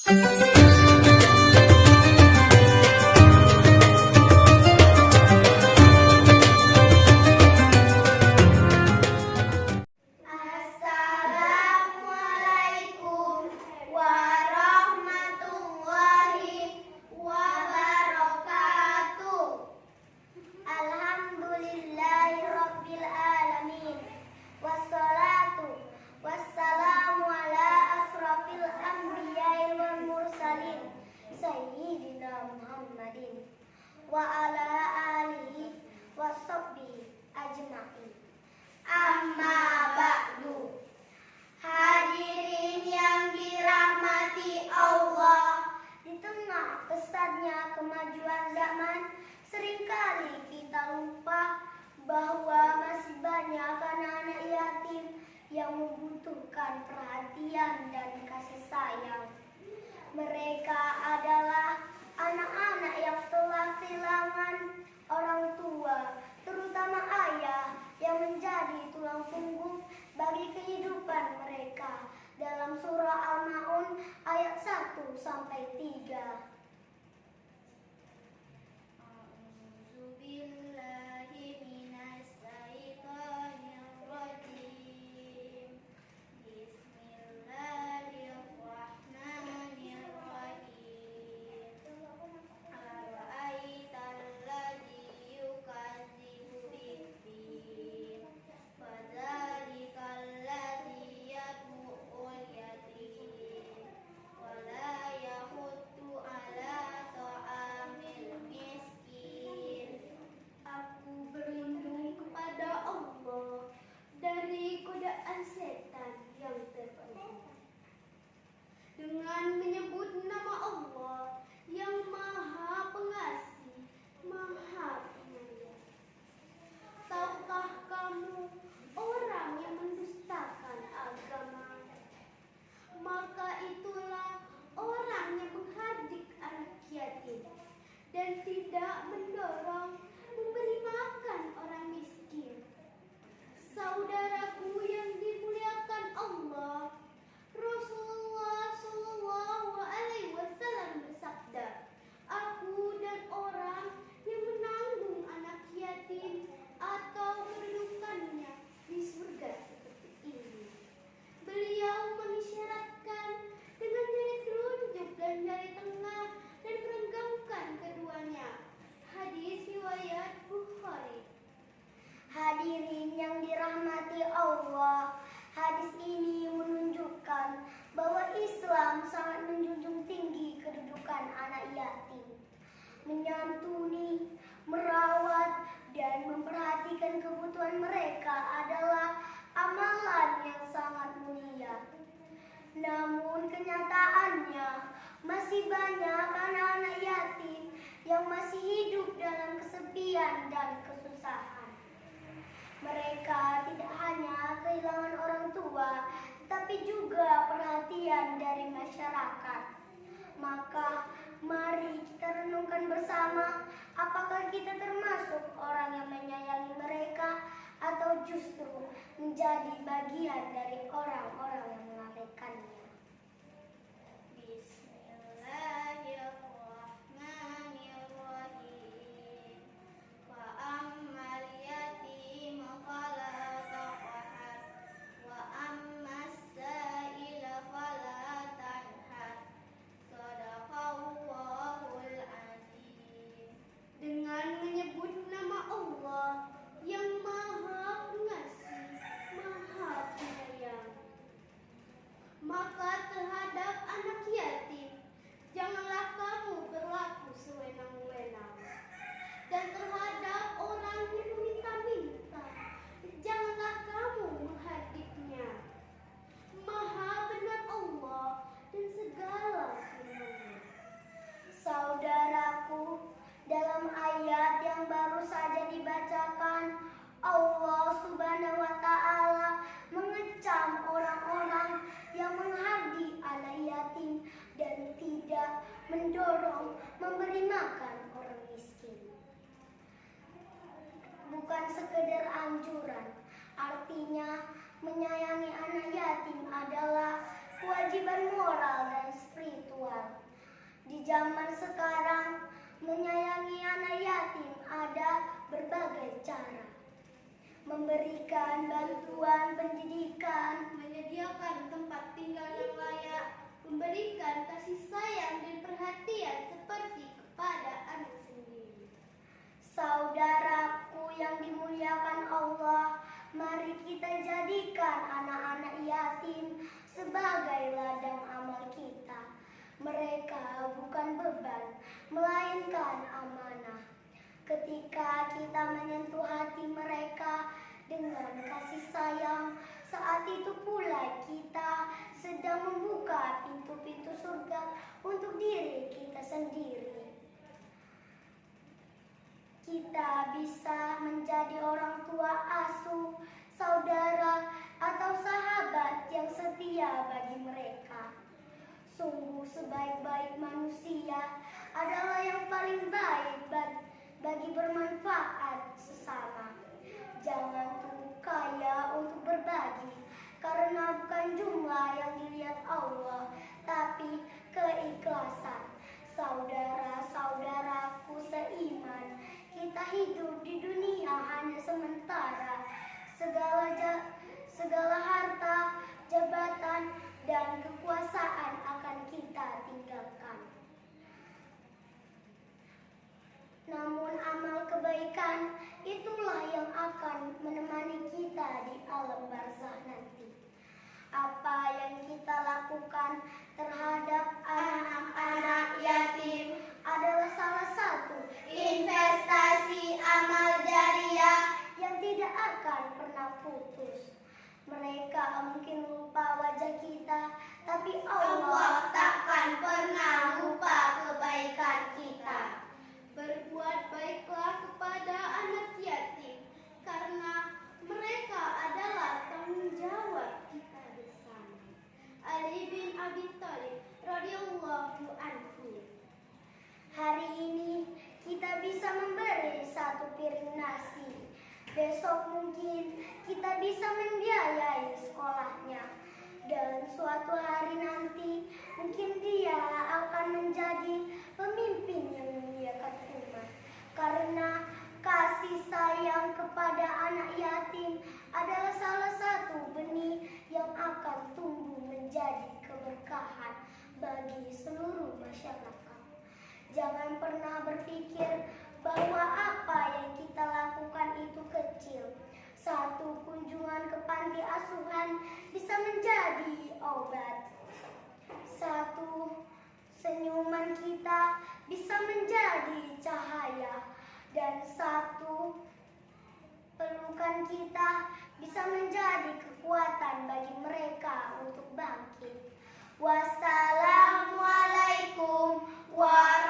Assalamualaikum warahmatullahi wabarakatuh. Alhamdulillahirabbil alamin. Wassalatu wassalamu ala asrofil anbiya'i wal mursalin sayyidina Muhammadin wa ala alihi washabbihi ajma'in. Amma ba'du. Hadirin yang dirahmati Allah, di tengah pesatnya kemajuan zaman, seringkali kita lupa bahwa masih banyak anak-anak yatim yang membutuhkan perhatian dan kasih sayang. Mereka adalah anak-anak yang telah kehilangan orang tua, terutama ayah yang menjadi tulang punggung bagi kehidupan mereka. Dalam surah Al-Ma'un ayat 1 sampai 3. Dengan menyebut nama Allah yang Maha Pengasih, Maha Penyayang. Tahukah kamu orang yang mendustakan agama? Maka itulah orang yang menghardik anak yatim dan tidak mendorong memberi makan orang miskin. Saudaraku yang dimuliakan Allah, Rasulullah Shallallahu Alaihi Wasallam bersabda, "Aku dan orang yang menanggung anak yatim atau merenungkannya di surga seperti ini." Beliau mengisyaratkan dengan jari telunjuk dan jari tengah dan merenggangkan keduanya. Hadis riwayat Bukhari. Hadirin yang dirahmati Allah, hadis ini menunjukkan bahwa Islam sangat menjunjung tinggi kedudukan anak yatim. Menyantuni, merawat, dan memperhatikan kebutuhan mereka adalah amalan yang sangat mulia. Namun kenyataannya masih banyak anak-anak yatim yang masih hidup dalam kesepian dan kesusahan. Mereka tidak hanya kehilangan orang tua, tapi juga perhatian dari masyarakat. Maka mari kita renungkan bersama, apakah kita termasuk orang yang menyayangi mereka atau justru menjadi bagian dari orang-orang yang mengabaikannya. Bismillahirrahmanirrahim. Wa ammal yatim fala taqhar wa ammas sa'ila fala tanhar. Shadaqallahul azim. Dengan menyebut nama Allah yang Maha Pengasih, Maha Penyayang, maka terhadap anak yatim janganlah kamu berlaku sewenang-wenang, dan terhadap orang yang meminta-minta janganlah kamu menghardiknya. Maha benar Allah dan segala firman-Nya. Saudaraku, dalam ayat yang baru saja dibacakan, Allah Subhanahu wa Ta'ala mengecam orang-orang yang menghardik anak yatim dan tidak mendorong memberi makan orang miskin. Bukan sekedar anjuran, artinya menyayangi anak yatim adalah kewajiban moral dan spiritual. Di zaman sekarang, menyayangi anak yatim ada berbagai cara. Memberikan bantuan pendidikan, menyediakan tempat tinggal yang layak, memberikan kasih sayang dan perhatian seperti kepada anak sendiri. Saudaraku yang dimuliakan Allah, mari kita jadikan anak-anak yatim sebagai ladang amal kita. Mereka bukan beban, melainkan amanah. Ketika kita menyentuh hati mereka dengan kasih sayang, saat itu pula kita sedang membuka pintu-pintu surga untuk diri kita sendiri. Kita bisa menjadi orang tua asuh, saudara, atau sahabat yang setia bagi mereka. Sungguh sebaik-baik manusia adalah yang paling baik bagi bermanfaat sesama. Jangan tunggu kaya untuk berbagi, karena bukan jumlah yang dilihat Allah, tapi keikhlasan. Saudara-saudaraku seiman, kita hidup di dunia hanya sementara. Segala harta, jabatan, dan kekuasaan akan kita tinggalkan. Namun amal kebaikan itulah yang akan menemani kita di alam barzah nanti. Apa yang kita lakukan terhadap anak-anak yatim adalah salah satu investasi amal jariah yang tidak akan pernah putus. Mereka mungkin lupa wajah kita, tapi Allah takkan pernah lupa kebaikan kita. Berbuat baiklah kepada anak yatim, karena mereka adalah tanggung jawab kita bersama. Ali bin Abi Thalib radhiyallahu anhu. Hari ini kita bisa memberi satu piring nasi. Besok mungkin kita bisa membiayai sekolahnya. Dan suatu hari nanti mungkin dia akan menjadi pemimpin yang memuliakan umat. Karena kasih sayang kepada anak yatim adalah salah satu benih yang akan tumbuh menjadi keberkahan bagi seluruh masyarakat. Jangan pernah berpikir bahwa apa yang kita lakukan itu kecil. Satu kunjungan ke panti asuhan bisa menjadi obat. Satu senyuman kita bisa menjadi cahaya. Dan satu pelukan kita bisa menjadi kekuatan bagi mereka untuk bangkit. Wassalamualaikum warahmatullahi